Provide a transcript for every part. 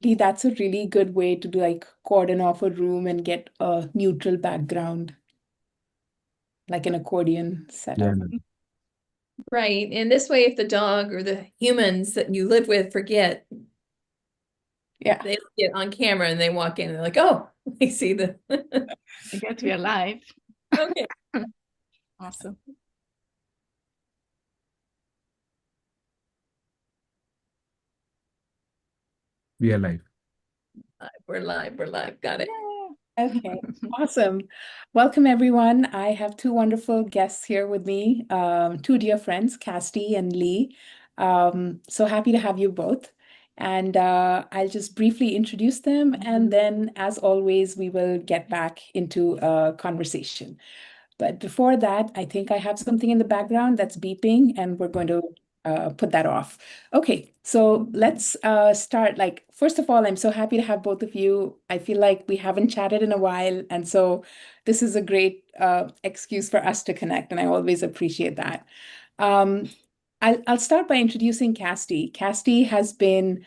Lee, that's a really good way to do like cordon off a room and get a neutral background, like an accordion Yeah, setup. Right. And this way, if the dog or the humans that you live with forget, Yeah. they get on camera and they walk in and they're like, oh, they see the. I guess we are live. Okay. Awesome. we are live. We're live. We're live. Got it. Okay, awesome. Welcome, everyone. I have two wonderful guests here with me, two dear friends, Casti and Lee. So happy to have you both. And I'll just briefly introduce them, and then, as always, we will get back into a conversation. But before that, I think I have something in the background that's beeping, and we're going to put that off. Okay, so let's start. Like, first of all, I'm so happy to have both of you. I feel like we haven't chatted in a while, and so this is a great excuse for us to connect, and I always appreciate that. Um, I'll start by introducing Casti. Casti has been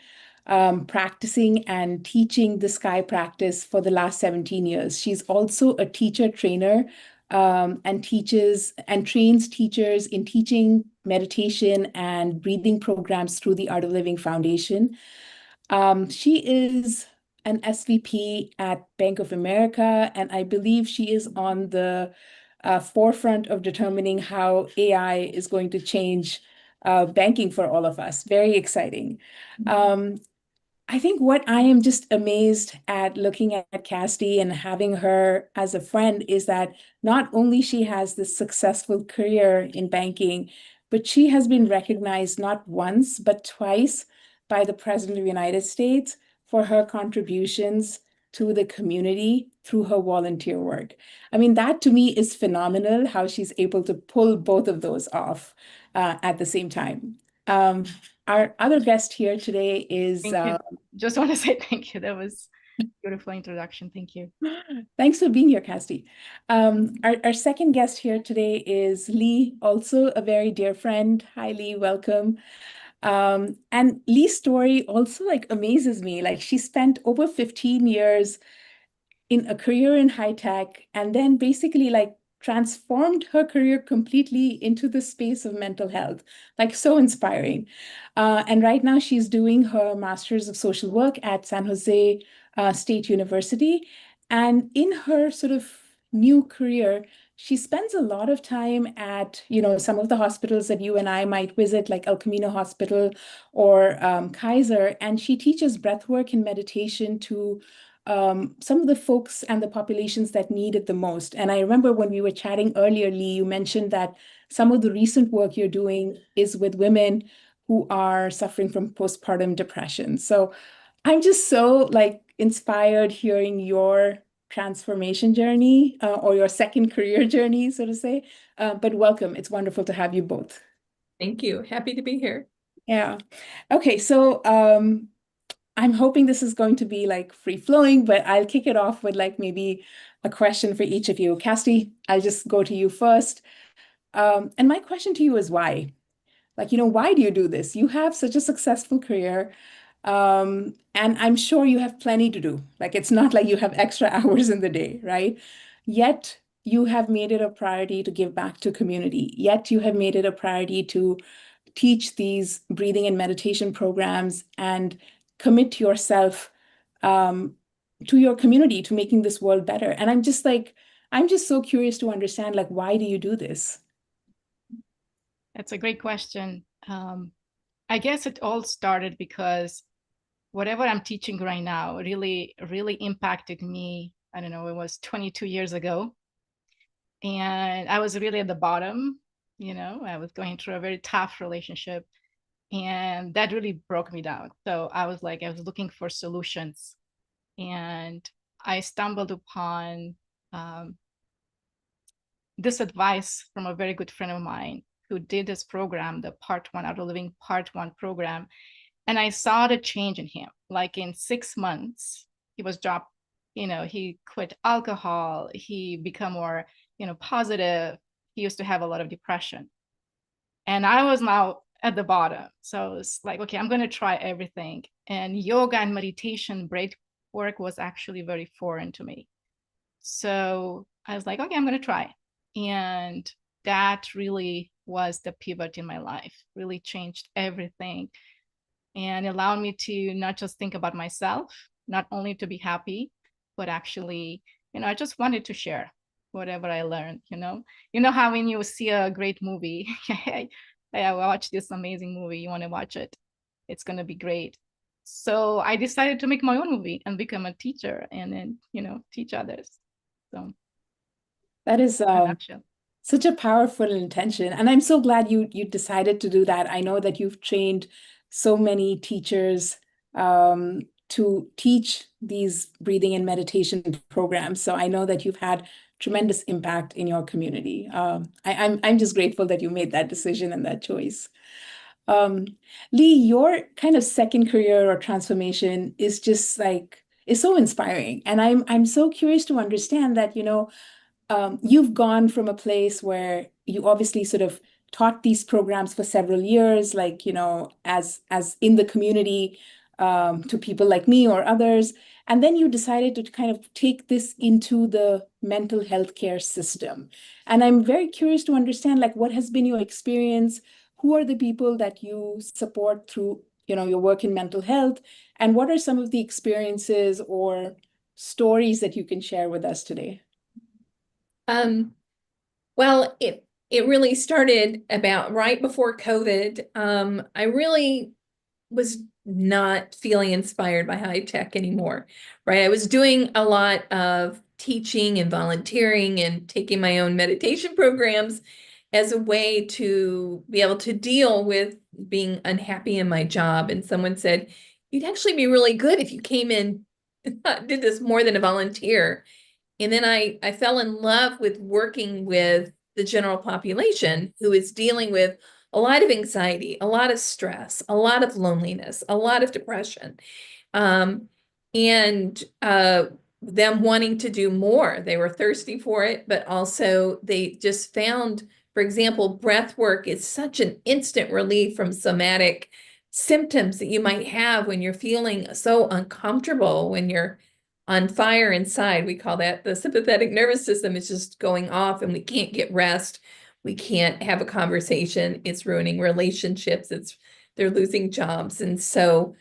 practicing and teaching the sky practice for the last 17 years. She's also a teacher trainer and teaches and trains teachers in teaching meditation and breathing programs through the Art of Living Foundation. She is an SVP at Bank of America, and I believe she is on the forefront of determining how AI is going to change banking for all of us. Very exciting. Um, I think what I am just amazed at looking at Casti and having her as a friend is that not only she has this successful career in banking, but she has been recognized not once, but twice by the President of the United States for her contributions to the community through her volunteer work. I mean, that to me is phenomenal how she's able to pull both of those off at the same time. Um, our other guest here today is Thank you. Just want to say thank you. That was a beautiful introduction. Thank you. thanks for being here, Casti. Our second guest here today is Lee, also a very dear friend. Hi, Lee, welcome. And Lee's story also like amazes me. Like she spent over 15 years in a career in high tech and then basically like transformed her career completely into the space of mental health. Like so inspiring. And right now she's doing her Master's of Social Work at San Jose State University. And in her sort of new career, she spends a lot of time at, some of the hospitals that you and I might visit, like El Camino Hospital or Kaiser, and she teaches breathwork and meditation to some of the folks and the populations that need it the most. And I remember when we were chatting earlier, Lee, you mentioned that some of the recent work you're doing is with women who are suffering from postpartum depression. So I'm just so like inspired hearing your transformation journey or your second career journey, so to say. But welcome. It's wonderful to have you both. Thank you. Happy to be here. Yeah. Okay, so I'm hoping this is going to be like free flowing, but I'll kick it off with like maybe a question for each of you. Casti, I'll just go to you first. And my question to you is why? Like, why do you do this? You have such a successful career, and I'm sure you have plenty to do. Like, it's not like you have extra hours in the day, right? Yet you have made it a priority to give back to community. Yet you have made it a priority to teach these breathing and meditation programs and commit yourself um, to your community to making this world better. And I'm just so curious to understand, like, why do you do this? That's a great question. I guess it all started because whatever I'm teaching right now really, really impacted me. I don't know, it was 22 years ago. And I was really at the bottom, I was going through a very tough relationship. And that really broke me down. So I was looking for solutions. And I stumbled upon um, this advice from a very good friend of mine who did this program, the Part One Art of Living Part One program. And I saw the change in him. Like in 6 months, he was dropped, he quit alcohol, he become more, positive. He used to have a lot of depression. And I was now at the bottom. So it's like, okay, I'm going to try everything. And yoga and meditation, breath work was actually very foreign to me. So I was like, okay, I'm going to try. And that really was the pivot in my life, really changed everything and allowed me to not just think about myself, not only to be happy, but actually, I just wanted to share whatever I learned, You know how when you see a great movie, I watched this amazing movie, you want to watch it, it's going to be great. So I decided to make my own movie and become a teacher and then, teach others. So That is in a nutshell. such a powerful intention. And I'm so glad you decided to do that. I know that you've trained so many teachers to teach these breathing and meditation programs. So I know that you've had tremendous impact in your community. I'm just grateful that you made that decision and that choice. Um, Lee, your kind of second career or transformation is just like is so inspiring. And I'm so curious to understand that, you've gone from a place where you obviously sort of taught these programs for several years, like, as in the community, to people like me or others. And then you decided to kind of take this into the mental health care system. And I'm very curious to understand, like, what has been your experience? Who are the people that you support through, your work in mental health? And what are some of the experiences or stories that you can share with us today? Well, it really started about right before COVID. I really was not feeling inspired by high tech anymore, right? I was doing a lot of teaching and volunteering and taking my own meditation programs as a way to be able to deal with being unhappy in my job. And someone said, you'd actually be really good if you came in and did this more than a volunteer. And then I fell in love with working with the general population who is dealing with a lot of anxiety, a lot of stress, a lot of loneliness, a lot of depression, and them wanting to do more. They were thirsty for it, but also they just found, for example, breath work is such an instant relief from somatic symptoms that you might have when you're feeling so uncomfortable, when you're on fire inside. We call that the sympathetic nervous system is just going off and we can't get rest. We can't have a conversation. It's ruining relationships. They're losing jobs. And so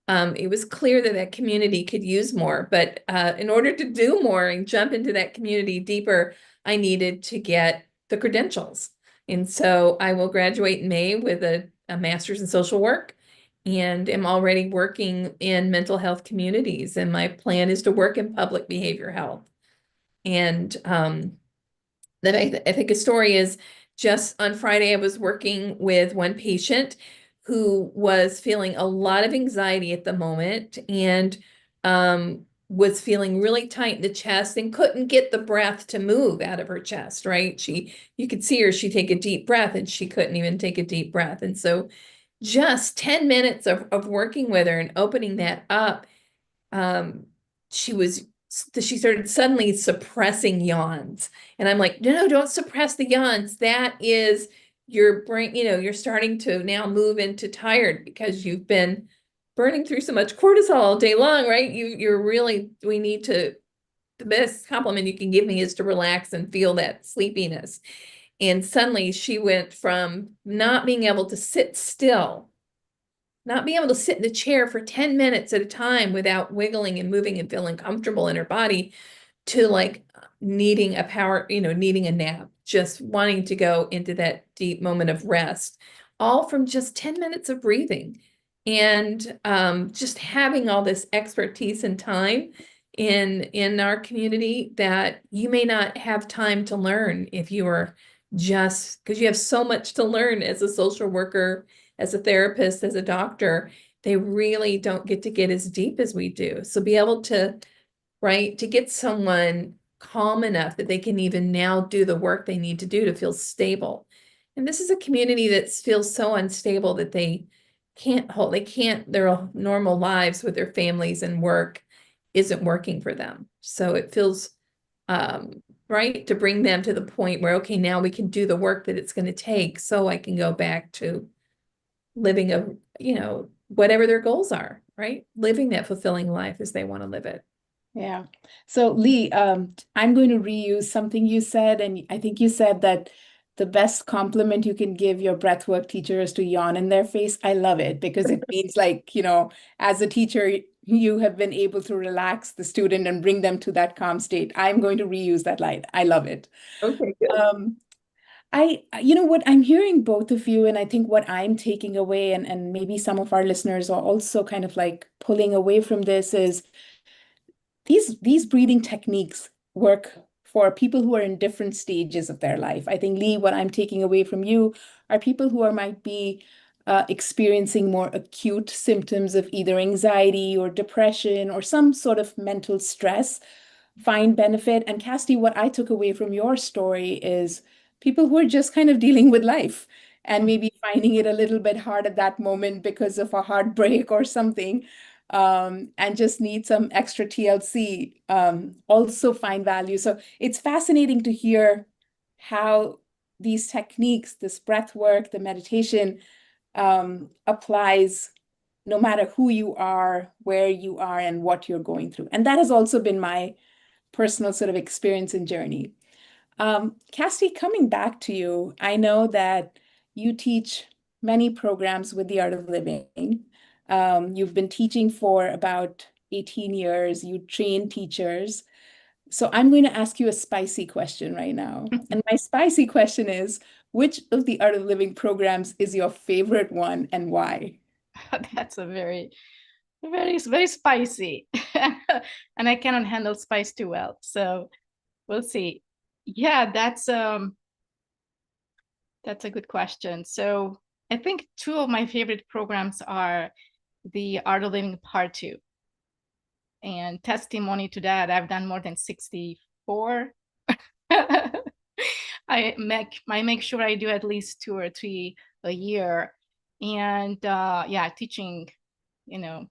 it was clear that that community could use more. But in order to do more and jump into that community deeper, I needed to get the credentials. And so I will graduate in May with a master's in social work and am already working in mental health communities. And my plan is to work in public behavior health. And I think a story is just on Friday, I was working with one patient who was feeling a lot of anxiety at the moment and was feeling really tight in the chest and couldn't get the breath to move out of her chest, right? You could see her, she'd take a deep breath and she couldn't even take a deep breath. And so just 10 minutes of working with her and opening that up, she started suddenly suppressing yawns. And I'm like, no, don't suppress the yawns. That is your brain, you're starting to now move into tired because you've been burning through so much cortisol all day long, right? We need to, the best compliment you can give me is to relax and feel that sleepiness. And suddenly she went from not being able to sit still, not being able to sit in the chair for 10 minutes at a time without wiggling and moving and feeling comfortable in her body, to like needing a nap, just wanting to go into that deep moment of rest, all from just 10 minutes of breathing. And just having all this expertise and time in our community that you may not have time to learn if you are just, because you have so much to learn as a social worker, as a therapist, as a doctor. They really don't get as deep as we do. So be able to, right, to get someone calm enough that they can even now do the work they need to do to feel stable. And this is a community that feels so unstable that their normal lives with their families and work isn't working for them. So it feels right to bring them to the point where, okay, now we can do the work that it's going to take so I can go back to living a, whatever their goals are, right? Living that fulfilling life as they want to live it. Yeah. So Lee, I'm going to reuse something you said, and I think you said that the best compliment you can give your breathwork teacher is to yawn in their face. I love it because it means like, as a teacher, you have been able to relax the student and bring them to that calm state. I'm going to reuse that line. I love it. Okay, good. What I'm hearing both of you, and I think what I'm taking away, and maybe some of our listeners are also kind of like pulling away from this is these breathing techniques work for people who are in different stages of their life. I think, Lee, what I'm taking away from you are people who might be experiencing more acute symptoms of either anxiety or depression or some sort of mental stress, find benefit. And Casti, what I took away from your story is people who are just kind of dealing with life and maybe finding it a little bit hard at that moment because of a heartbreak or something, and just need some extra TLC, also find value. So it's fascinating to hear how these techniques, this breath work, the meditation, applies no matter who you are, where you are, and what you're going through. And that has also been my personal sort of experience and journey. Casti, coming back to you, I know that you teach many programs with the Art of Living. You've been teaching for about 18 years. You train teachers. So I'm going to ask you a spicy question right now. And my spicy question is, which of the Art of Living programs is your favorite one and why? That's a very, very, very spicy. And I cannot handle spice too well. So we'll see. Yeah, that's a good question. So I think two of my favorite programs are the Art of Living Part 2. And testimony to that, I've done more than 64. I make sure I do at least 2 or 3 a year. And yeah, teaching,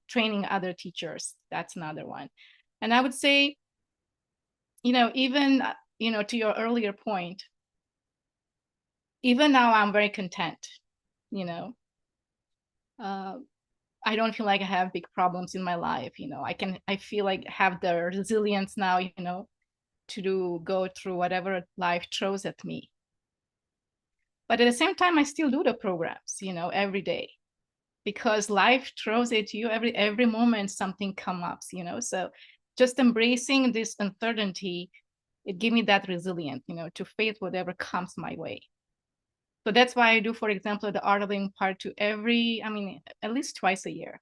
training other teachers, that's another one. And I would say, even, to your earlier point, even now I'm very content, I don't feel like I have big problems in my life. I feel like I have the resilience now, to go through whatever life throws at me. But at the same time, I still do the programs, every day, because life throws at you every moment something comes up, so just embracing this uncertainty, it gives me that resilience, to face whatever comes my way. So that's why I do, for example, the Art of Living Part 2 at least twice a year.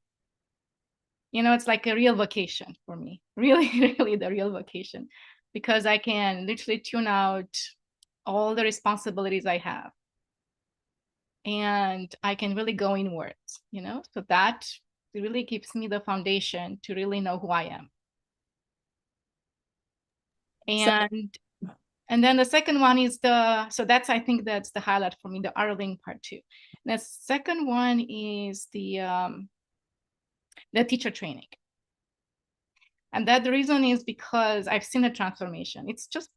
It's like a real vacation for me, really, really the real vacation, because I can literally tune out all the responsibilities I have. And I can really go inwards, so that really gives me the foundation to really know who I am. And then the second one is I think that's the highlight for me, the Art of Living Part 2. And the second one is the teacher training. And that the reason is because I've seen the transformation. It's just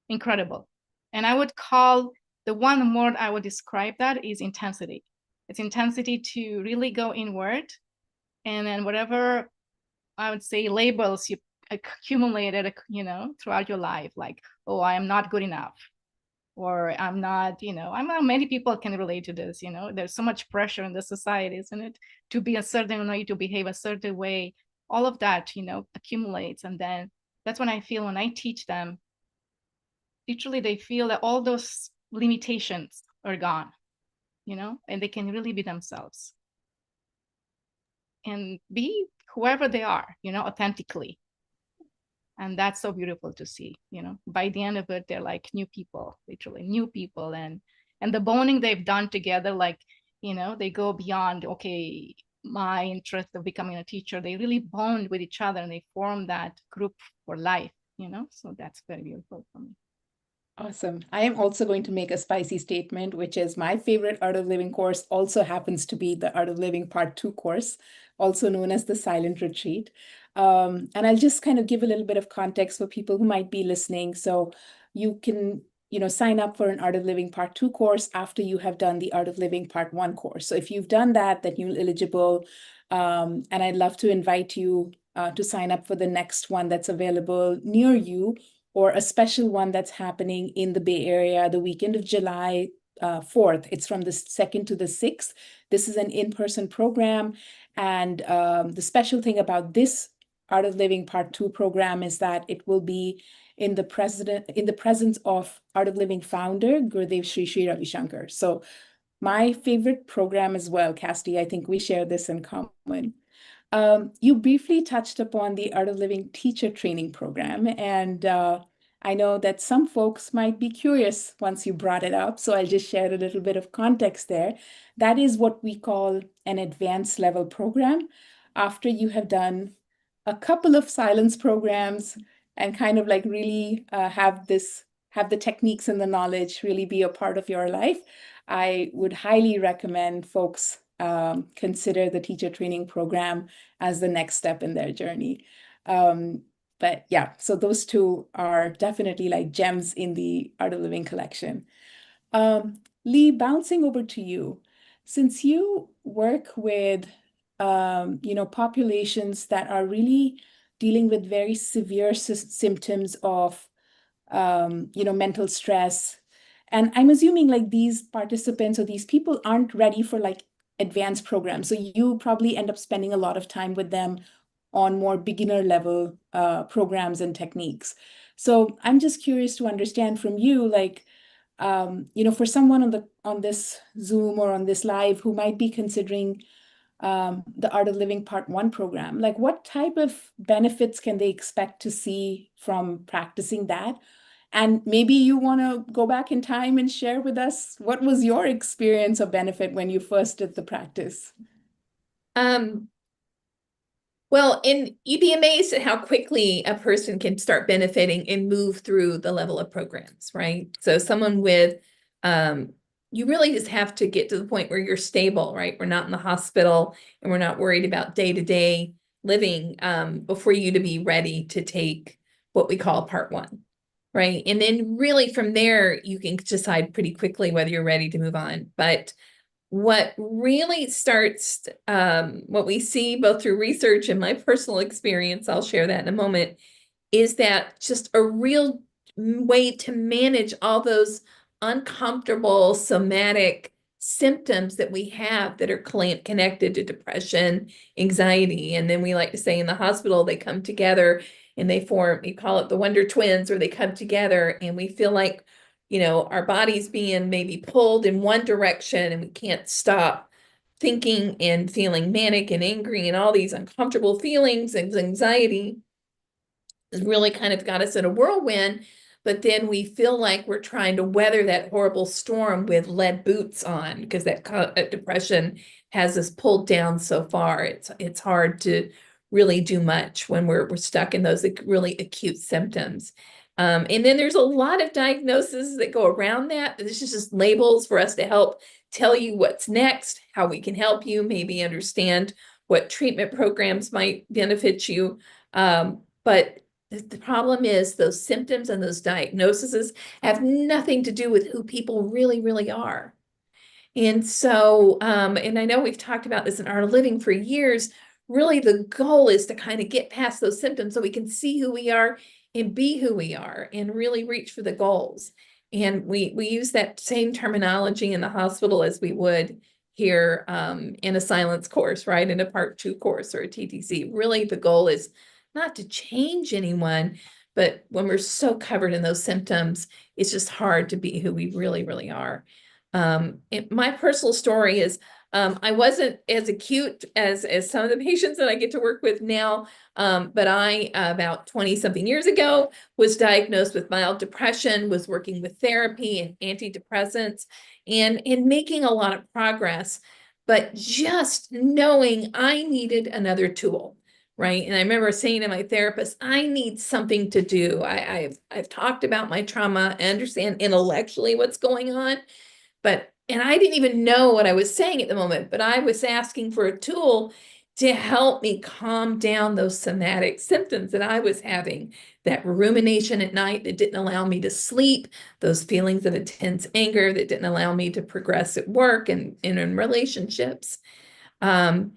incredible. And I would call the one word I would describe that is intensity. It's intensity to really go inward. And then whatever I would say labels you accumulated, throughout your life, like, oh, I am not good enough, or I'm not, many people can relate to this, there's so much pressure in the society, isn't it? To be a certain way, to behave a certain way, all of that, accumulates. And then that's when I feel when I teach them, literally they feel that all those limitations are gone, and they can really be themselves and be whoever they are, authentically. And that's so beautiful to see, by the end of it, they're like new people, literally new people. And the bonding they've done together, like, they go beyond, okay, my interest of becoming a teacher, they really bond with each other and they form that group for life, so that's very beautiful for me. Awesome. I am also going to make a spicy statement, which is my favorite Art of Living course also happens to be the Art of Living Part 2 course, also known as the Silent Retreat. And I'll just kind of give a little bit of context for people who might be listening. So you can sign up for an Art of Living Part 2 course after you have done the Art of Living Part 1 course. So if you've done that, then you're eligible. And I'd love to invite you to sign up for the next one that's available near you, or a special one that's happening in the Bay Area the weekend of July 4th. It's from the 2nd to the 6th. This is an in-person program. And the special thing about this Art of Living Part 2 program is that it will be in the presence of Art of Living founder, Gurudev Sri Ravi Shankar. So my favorite program as well, Casti. I think we share this in common. You briefly touched upon the Art of Living teacher training program, and I know that some folks might be curious once you brought it up, so I'll just share a little bit of context there. That is what we call an advanced level program. After you have done a couple of silence programs and kind of like really have the techniques and the knowledge really be a part of your life, I would highly recommend folks consider the teacher training program as the next step in their journey. But yeah, so those two are definitely like gems in the Art of Living collection. Lee, bouncing over to you, since you work with populations that are really dealing with very severe symptoms of mental stress, and I'm assuming like these participants or these people aren't ready for like advanced programs. So you probably end up spending a lot of time with them on more beginner level programs and techniques. So I'm just curious to understand from you, like, for someone on this Zoom or on this live who might be considering the Art of Living Part 1 program, like what type of benefits can they expect to see from practicing that? And maybe you want to go back in time and share with us what was your experience or benefit when you first did the practice? Well, and you'd be amazed at how quickly a person can start benefiting and move through the level of programs, right? So someone with, you really just have to get to the point where you're stable, right? We're not in the hospital and we're not worried about day-to-day living before you to be ready to take what we call Part 1, right? And then really from there, you can decide pretty quickly whether you're ready to move on. But what really starts, what we see both through research and my personal experience, I'll share that in a moment, is that just a real way to manage all those uncomfortable somatic symptoms that we have that are connected to depression, anxiety. And then we like to say in the hospital, they come together and they form, we call it the Wonder Twins, or they come together and we feel like, our body's being maybe pulled in one direction and we can't stop thinking and feeling manic and angry and all these uncomfortable feelings and anxiety has really kind of got us in a whirlwind. But then we feel like we're trying to weather that horrible storm with lead boots on, because that depression has us pulled down so far. It's hard to really do much when we're stuck in those really acute symptoms. And then there's a lot of diagnoses that go around that. This is just labels for us to help tell you what's next, how we can help you, maybe understand what treatment programs might benefit you. But the problem is those symptoms and those diagnoses have nothing to do with who people really, really are. And so, and I know we've talked about this in Art of Living for years, really the goal is to kind of get past those symptoms so we can see who we are and be who we are and really reach for the goals. And we use that same terminology in the hospital as we would here in a silence course, right? In a Part 2 course or a TTC. Really, the goal is not to change anyone, but when we're so covered in those symptoms, it's just hard to be who we really, really are. My personal story is I wasn't as acute as some of the patients that I get to work with now, but I, about 20 something years ago, was diagnosed with mild depression, was working with therapy and antidepressants and making a lot of progress, but just knowing I needed another tool. Right. And I remember saying to my therapist, I need something to do. I've talked about my trauma. I understand intellectually what's going on, and I didn't even know what I was saying at the moment, but I was asking for a tool to help me calm down those somatic symptoms that I was having, that rumination at night that didn't allow me to sleep, those feelings of intense anger that didn't allow me to progress at work and in relationships. And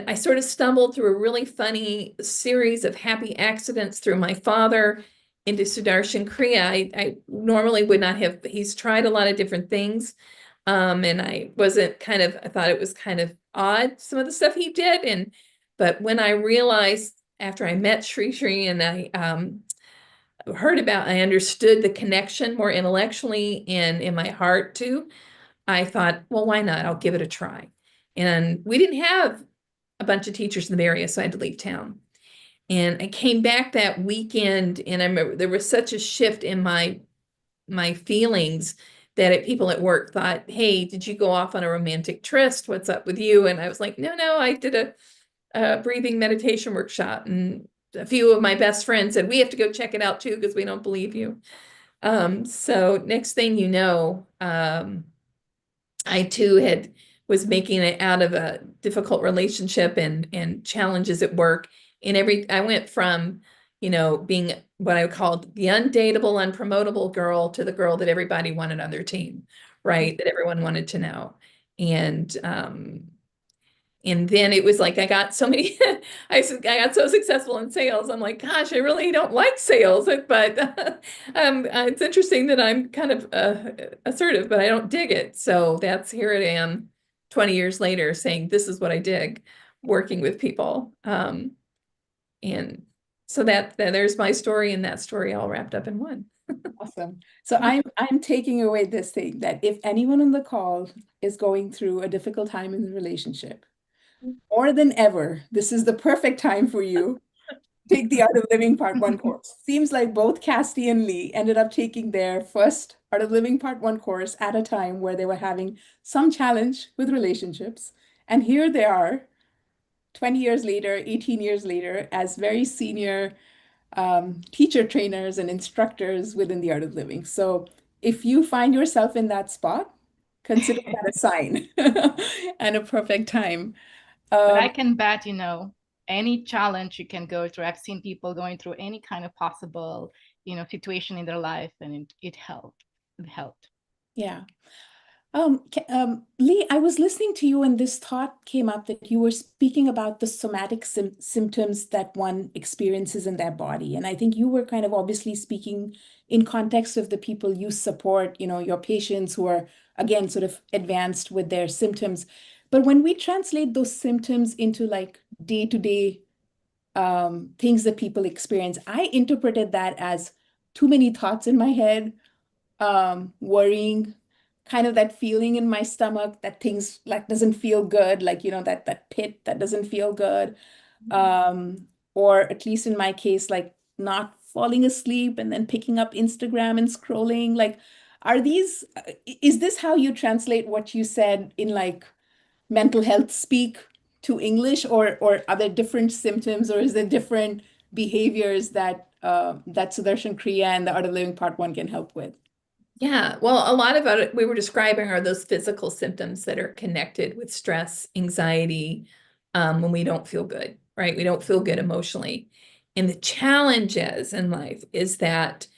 I sort of stumbled through a really funny series of happy accidents through my father into Sudarshan Kriya. I normally would not have, he's tried a lot of different things. And I thought it was kind of odd, some of the stuff he did. But when I realized after I met Sri Sri and I I understood the connection more intellectually and in my heart too, I thought, well, why not? I'll give it a try. And we didn't have a bunch of teachers in the area, so I had to leave town. And I came back that weekend, and I remember there was such a shift in my feelings that people at work thought, hey, did you go off on a romantic tryst? What's up with you? And I was like, no, I did a breathing meditation workshop. And a few of my best friends said, we have to go check it out too, because we don't believe you. So next thing you know, I too was making it out of a difficult relationship and challenges at work. And I went from, being what I called the undateable, unpromotable girl to the girl that everybody wanted on their team, right? That everyone wanted to know. And then it was like I got so many, I got so successful in sales. I'm like, gosh, I really don't like sales, but it's interesting that I'm kind of assertive, but I don't dig it. So here I am 20 years later saying, this is what I dig, working with people. And so there's my story and that story all wrapped up in one. Awesome. So I'm taking away this thing that if anyone on the call is going through a difficult time in the relationship, more than ever, this is the perfect time for you. Take the Art of Living Part 1 course. Seems like both Casti and Lee ended up taking their first Art of Living Part 1 course at a time where they were having some challenge with relationships. And here they are, 20 years later, 18 years later, as very senior teacher trainers and instructors within the Art of Living. So if you find yourself in that spot, consider that a sign and a perfect time. But I can bet, any challenge you can go through. I've seen people going through any kind of possible, situation in their life, and it helped. It helped. Yeah. Lee, I was listening to you and this thought came up that you were speaking about the somatic symptoms that one experiences in their body. And I think you were kind of obviously speaking in context of the people you support, your patients who are, again, sort of advanced with their symptoms. But when we translate those symptoms into like day-to-day things that people experience, I interpreted that as too many thoughts in my head, worrying, kind of that feeling in my stomach that things like doesn't feel good, like, that pit that doesn't feel good. Or at least in my case, like not falling asleep and then picking up Instagram and scrolling. Like, is this how you translate what you said in like mental health speak to English, or are there different symptoms, or is there different behaviors that that Sudarshan Kriya and the Art of Living Part 1 can help with? Yeah, well, a lot of it we were describing are those physical symptoms that are connected with stress, anxiety, when we don't feel good, right? We don't feel good emotionally. And the challenge in life is that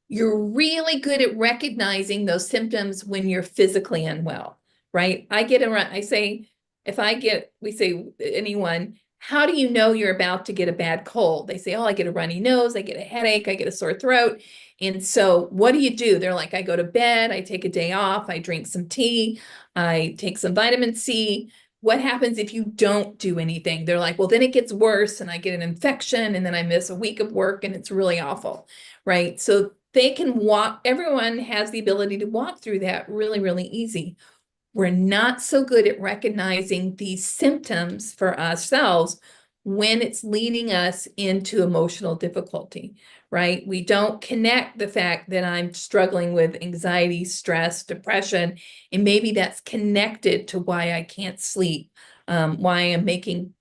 you're really good at recognizing those symptoms when you're physically unwell, right? We say anyone, how do you know you're about to get a bad cold? They say, oh, I get a runny nose, I get a headache, I get a sore throat. And so what do? They're like, I go to bed, I take a day off, I drink some tea, I take some vitamin C. What happens if you don't do anything? They're like, well, then it gets worse and I get an infection and then I miss a week of work and it's really awful, right? So they can everyone has the ability to walk through that really, really easy. We're not so good at recognizing these symptoms for ourselves when it's leading us into emotional difficulty, right? We don't connect the fact that I'm struggling with anxiety, stress, depression, and maybe that's connected to why I can't sleep, why I'm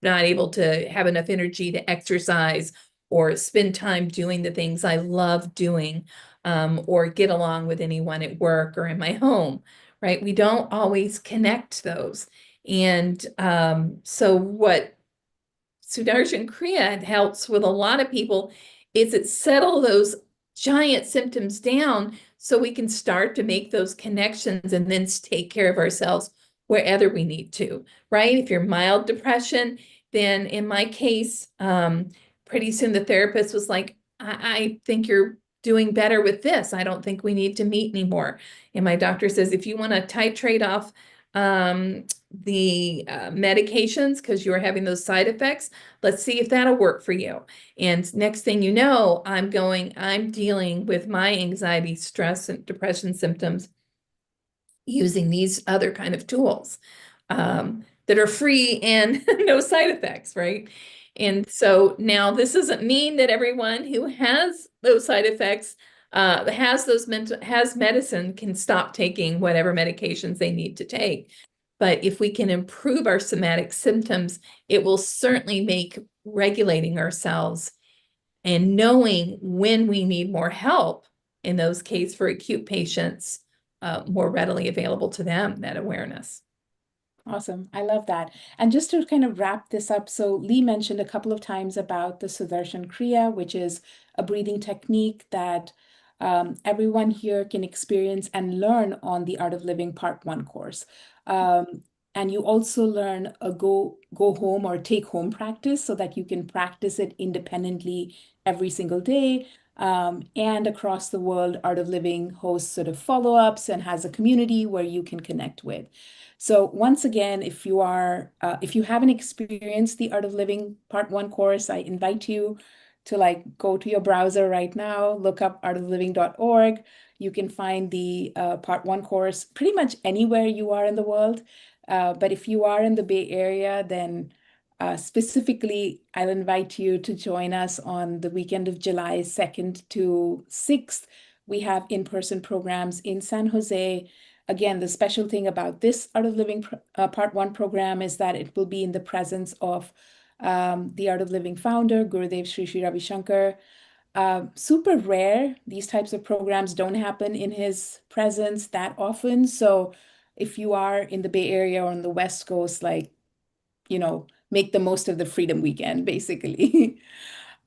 not able to have enough energy to exercise or spend time doing the things I love doing, or get along with anyone at work or in my home. Right? We don't always connect those. And so what Sudarshan Kriya helps with a lot of people is it settle those giant symptoms down so we can start to make those connections and then take care of ourselves wherever we need to, right? If you're mild depression, then in my case, pretty soon the therapist was like, I think you're doing better with this. I don't think we need to meet anymore. And my doctor says, if you want to titrate off the medications because you're having those side effects, let's see if that'll work for you. And next thing you know, I'm dealing with my anxiety, stress, and depression symptoms using these other kind of tools that are free and no side effects, right? And so now this doesn't mean that everyone who has those side effects has medicine can stop taking whatever medications they need to take. But if we can improve our somatic symptoms, it will certainly make regulating ourselves and knowing when we need more help in those cases for acute patients more readily available to them, that awareness. Awesome. I love that. And just to kind of wrap this up, so Lee mentioned a couple of times about the Sudarshan Kriya, which is a breathing technique that everyone here can experience and learn on the Art of Living Part 1 course. And you also learn a go home or take home practice so that you can practice it independently every single day. And across the world, Art of Living hosts sort of follow-ups and has a community where you can connect with. So once again, if you haven't experienced the Art of Living Part 1 course, I invite you to go to your browser right now, look up artofliving.org. You can find the Part 1 course pretty much anywhere you are in the world. But if you are in the Bay Area, then specifically, I'll invite you to join us on the weekend of July 2nd to 6th. We have in-person programs in San Jose. Again, the special thing about this Art of Living Part 1 program is that it will be in the presence of the Art of Living founder, Gurudev Sri Ravi Shankar. Super rare. These types of programs don't happen in his presence that often. So if you are in the Bay Area or on the West Coast, make the most of the Freedom Weekend, basically.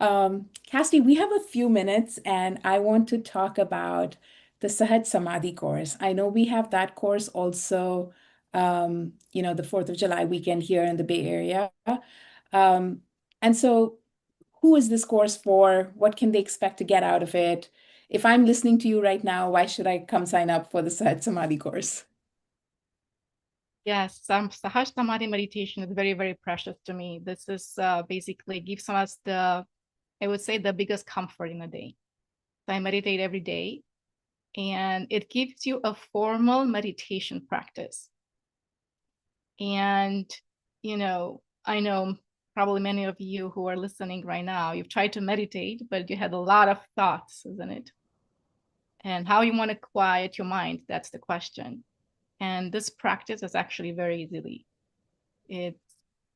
Casti, we have a few minutes and I want to talk about the Sahaj Samadhi course. I know we have that course also, the 4th of July weekend here in the Bay Area. And so who is this course for? What can they expect to get out of it? If I'm listening to you right now, why should I come sign up for the Sahaj Samadhi course? Yes, Sahaj Samadhi meditation is very, very precious to me. This is basically gives us I would say, the biggest comfort in a day. So I meditate every day, and it gives you a formal meditation practice. And, I know probably many of you who are listening right now, you've tried to meditate, but you had a lot of thoughts, isn't it? And how you want to quiet your mind, that's the question. And this practice is actually very easily. It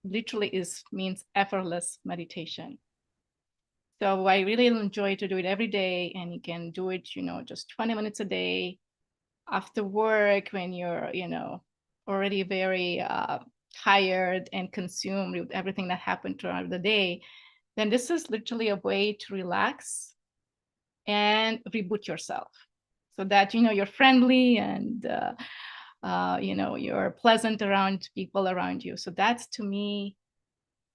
literally means effortless meditation. So I really enjoy to do it every day, and you can do it, just 20 minutes a day after work when you're, already very tired and consumed with everything that happened throughout the day. Then this is literally a way to relax and reboot yourself so that, you're friendly and, you're pleasant around people around you. So that's, to me,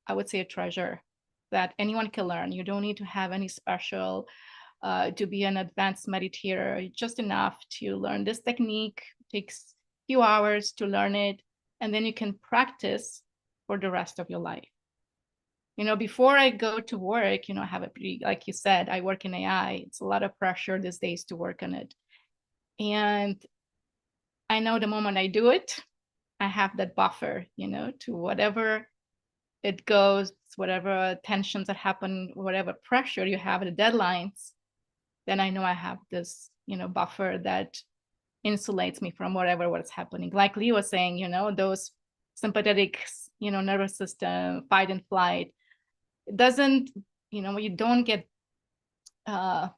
I would say, a treasure that anyone can learn. You don't need to have any special to be an advanced meditator. Just enough to learn this technique. It takes a few hours to learn it, and then you can practice for the rest of your life. Before I go to work, I have a pretty, like you said, I work in AI. It's a lot of pressure these days to work on it. And I know the moment I do it, I have that buffer, to whatever it goes, whatever tensions that happen, whatever pressure you have, the deadlines, then I know I have this, buffer that insulates me from what's happening. Like Lee was saying, those sympathetic, nervous system, fight and flight, it doesn't, you don't get, I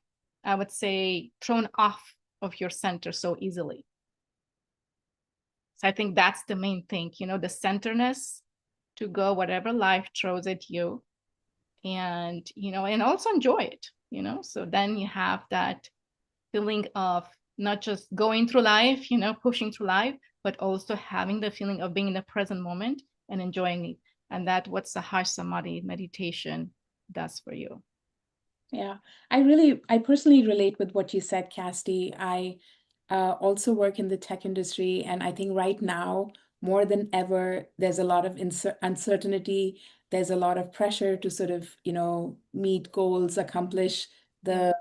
would say, thrown off of your center so easily. So I think that's the main thing, the centerness, to go whatever life throws at you, and and also enjoy it, so then you have that feeling of not just going through life, pushing through life, but also having the feeling of being in the present moment and enjoying it. And that what's the Harsh Samadhi meditation does for you. Yeah, I personally relate with what you said, Casti. I also work in the tech industry, and I think right now, more than ever, there's a lot of uncertainty. There's a lot of pressure to sort of, meet goals, accomplish the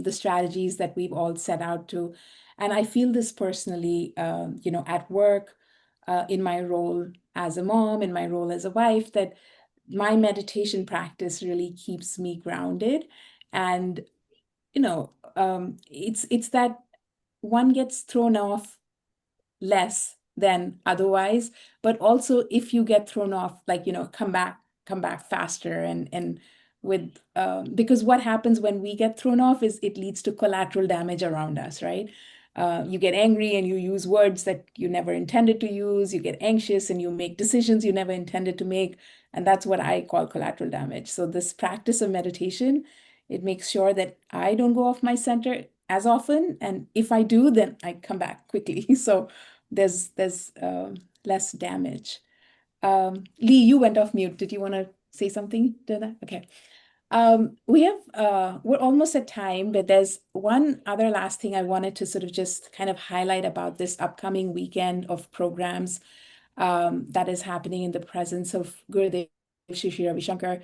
strategies that we've all set out to. And I feel this personally, at work, in my role as a mom, in my role as a wife, that my meditation practice really keeps me grounded. And it's that one gets thrown off less than otherwise, but also if you get thrown off, like, come back faster. And with because what happens when we get thrown off is it leads to collateral damage around us, right? You get angry and you use words that you never intended to use. You get anxious and you make decisions you never intended to make. And that's what I call collateral damage. So this practice of meditation, it makes sure that I don't go off my center as often. And if I do, then I come back quickly. So there's less damage. Lee, you went off mute. Did you want to say something to that? Okay. We're almost at time, but there's one other last thing I wanted to sort of just kind of highlight about this upcoming weekend of programs that is happening in the presence of Gurudev Shri Ravi Shankar.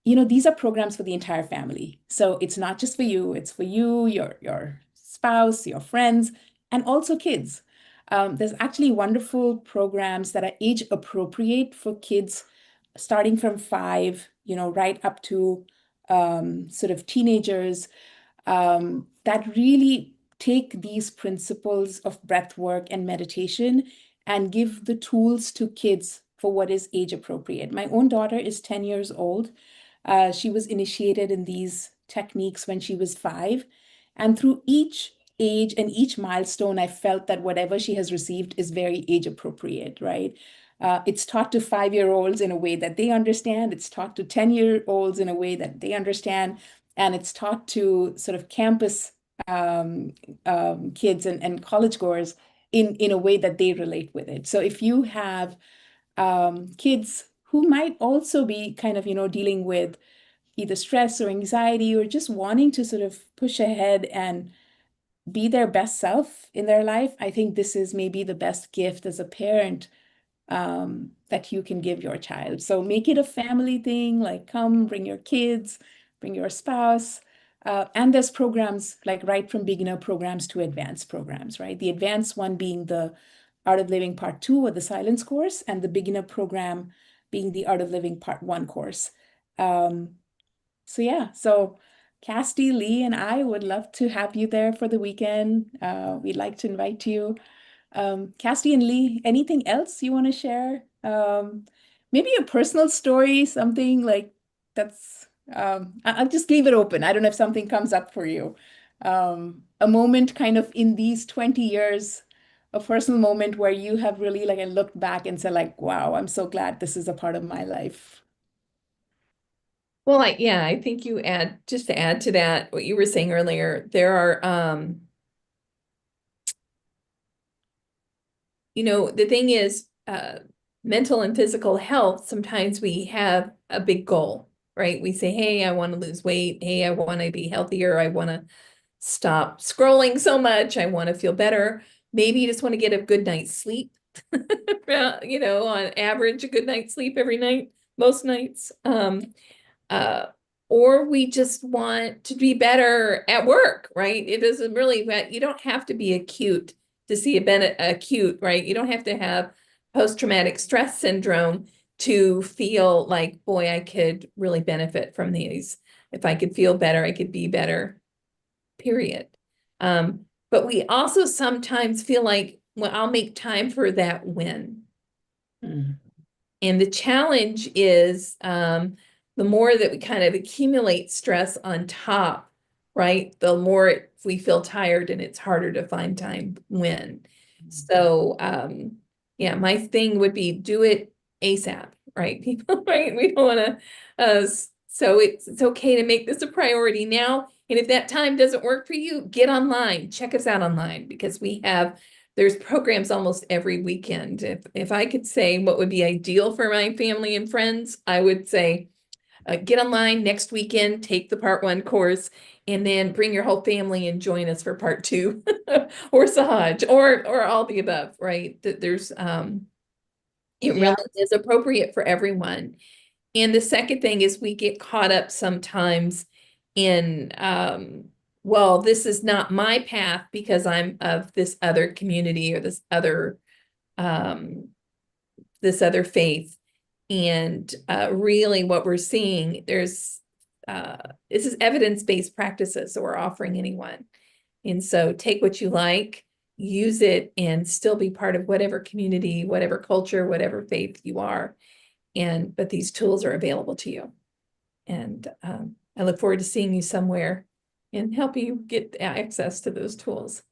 These are programs for the entire family. So it's not just for you, it's for you, your spouse, your friends, and also kids. There's actually wonderful programs that are age appropriate for kids starting from 5, right up to sort of teenagers, that really take these principles of breath work and meditation and give the tools to kids for what is age appropriate. My own daughter is 10 years old. She was initiated in these techniques when she was 5. And through each age and each milestone, I felt that whatever she has received is very age appropriate, right? It's taught to 5-year-olds in a way that they understand. It's taught to 10-year-olds in a way that they understand. And it's taught to sort of campus kids and college goers in a way that they relate with it. So if you have kids who might also be kind of, dealing with either stress or anxiety or just wanting to sort of push ahead and be their best self in their life, I think this is maybe the best gift as a parent that you can give your child. So make it a family thing, like come, bring your kids, bring your spouse. And there's programs like right from beginner programs to advanced programs, right? The advanced one being the Art of Living Part 2 or the Silence course, and the beginner program being the Art of Living Part 1 course. So Casti, Lee, and I would love to have you there for the weekend. We'd like to invite you. Casti and Lee, anything else you want to share? Maybe a personal story, something like that's, I'll just leave it open. I don't know if something comes up for you. A moment kind of in these 20 years, a personal moment where you have really like looked back and said like, wow, I'm so glad this is a part of my life. Well, I think just to add to that, what you were saying earlier, there are, the thing is, mental and physical health, sometimes we have a big goal, right? We say, hey, I want to lose weight. Hey, I want to be healthier. I want to stop scrolling so much. I want to feel better. Maybe you just want to get a good night's sleep, on average, a good night's sleep every night, most nights. Or we just want to be better at work, right? It doesn't really, you don't have to be acute to see acute, right? You don't have to have post-traumatic stress syndrome to feel like, boy, I could really benefit from these. If I could feel better, I could be better, period. But we also sometimes feel like, well, I'll make time for that when. And the challenge is, the more that we kind of accumulate stress on top, right, the more we feel tired and it's harder to find time when. So, my thing would be do it ASAP, right? People, right? We don't want to, so it's okay to make this a priority now. And if that time doesn't work for you, get online, check us out online, because there's programs almost every weekend. If I could say what would be ideal for my family and friends, I would say, get online next weekend, take the part 1 course, and then bring your whole family and join us for part 2 or Sahaj or all the above, right? There's, it Yeah. really is appropriate for everyone. And the second thing is we get caught up sometimes in, well, this is not my path because I'm of this other community or this other faith. And really what we're seeing, this is evidence-based practices that we're offering anyone. And so take what you like, use it, and still be part of whatever community, whatever culture, whatever faith you are. But these tools are available to you. And I look forward to seeing you somewhere and helping you get access to those tools.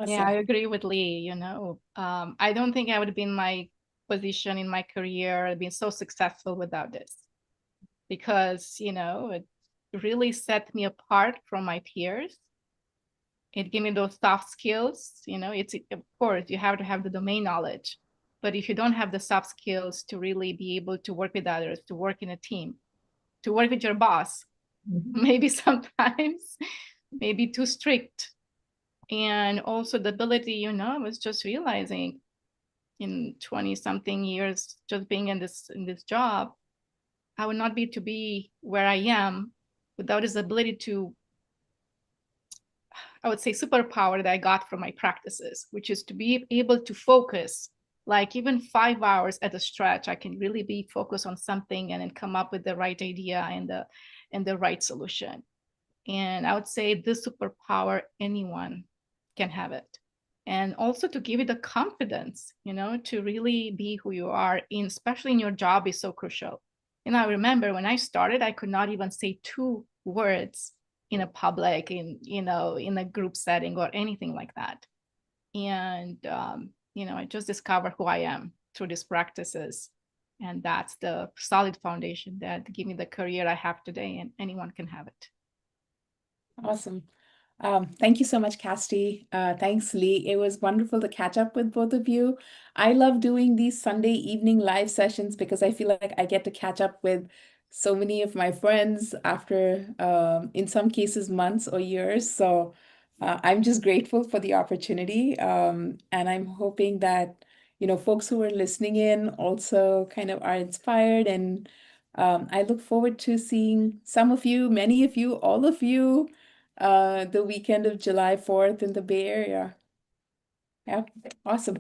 Yeah, I agree with Lee. You know, I don't think I would be in my position in my career, been so successful without this, because, you know, it really set me apart from my peers. It gave me those soft skills. You know, it's, of course, you have to have the domain knowledge, but if you don't have the soft skills to really be able to work with others, to work in a team, to work with your boss, maybe sometimes, maybe too strict. And also the ability, you know, I was just realizing in 20 something years, just being in this job, I would not be where I am without this ability to, I would say, superpower that I got from my practices, which is to be able to focus, like even 5 hours at a stretch. I can really be focused on something and then come up with the right idea and the right solution. And I would say this superpower, anyone can have it. And also to give you the confidence, you know, to really be who you are, especially in your job, is so crucial. And I remember when I started, I could not even say 2 words in a public, in a group setting or anything like that. And you know, I just discovered who I am through these practices. And that's the solid foundation that give me the career I have today, and anyone can have it. Awesome. Thank you so much, Casti. Thanks, Lee. It was wonderful to catch up with both of you. I love doing these Sunday evening live sessions because I feel like I get to catch up with so many of my friends after, in some cases, months or years. So I'm just grateful for the opportunity. And I'm hoping that, you know, folks who are listening in also kind of are inspired. And I look forward to seeing some of you, many of you, all of you the weekend of July 4th in the Bay Area. Yeah, awesome.